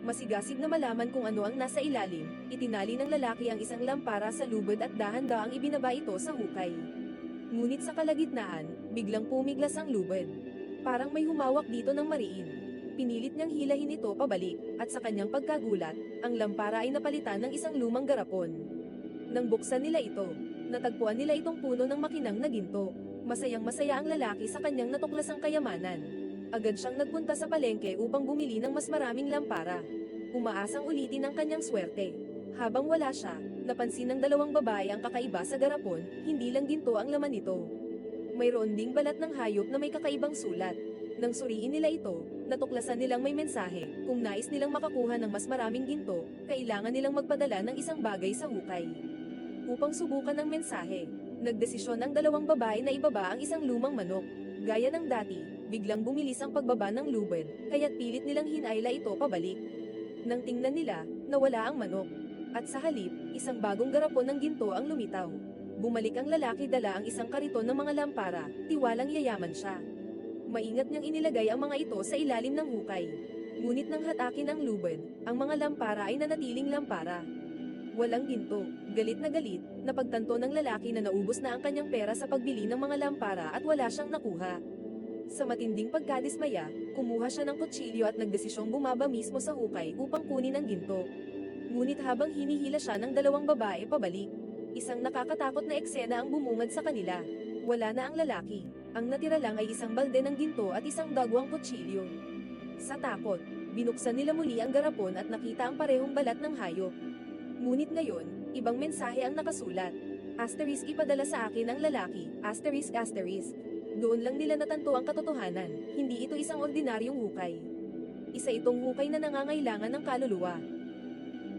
Masigasig na malaman kung ano ang nasa ilalim, itinali ng lalaki ang isang lampara sa lubid at dahan-daang ibinaba ito sa hukay. Ngunit sa kalagitnaan, biglang pumiglas ang lubid. Parang may humawak dito ng mariin. Pinilit niyang hilahin ito pabalik, at sa kanyang pagkagulat, ang lampara ay napalitan ng isang lumang garapon. Nang buksan nila ito, natagpuan nila itong puno ng makinang na ginto. Masayang-masaya ang lalaki sa kanyang natuklasang kayamanan. Agad siyang nagpunta sa palengke upang bumili ng mas maraming lampara. Umaasang ulitin ang kanyang swerte. Habang wala siya, napansin ng dalawang babae ang kakaiba sa garapon, hindi lang ginto ang laman nito. Mayroon ding balat ng hayop na may kakaibang sulat. Nang suriin nila ito, natuklasan nilang may mensahe. Kung nais nilang makakuha ng mas maraming ginto, kailangan nilang magpadala ng isang bagay sa hukay. Upang subukan ang mensahe, nagdesisyon ang dalawang babae na ibaba ang isang lumang manok. Gaya ng dati, biglang bumilis ang pagbaba ng lubid, kaya't pilit nilang hinayla ito pabalik. Nang tingnan nila, nawala ang manok. At sa halip, isang bagong garapon ng ginto ang lumitaw. Bumalik ang lalaki dala ang isang kariton ng mga lampara, tiwalang yayaman siya. Maingat niyang inilagay ang mga ito sa ilalim ng hukay. Ngunit nang hatakin ang lubid, ang mga lampara ay nanatiling lampara. Walang ginto. Galit na galit, napagtanto ng lalaki na naubos na ang kanyang pera sa pagbili ng mga lampara at wala siyang nakuha. Sa matinding pagkadismaya, kumuha siya ng kutsilyo at nagdesisyong bumaba mismo sa hukay upang kunin ang ginto. Ngunit habang hinihila siya ng dalawang babae pabalik, isang nakakatakot na eksena ang bumungad sa kanila. Wala na ang lalaki. Ang natira lang ay isang balde ng ginto at isang dagwang kutsilyo. Sa takot, binuksan nila muli ang garapon at nakita ang parehong balat ng hayop. Ngunit ngayon, ibang mensahe ang nakasulat. Asterisk ipadala sa akin ang lalaki, asterisk asterisk. Doon lang nila natanto ang katotohanan, hindi ito isang ordinaryong hukay. Isa itong hukay na nangangailangan ng kaluluwa.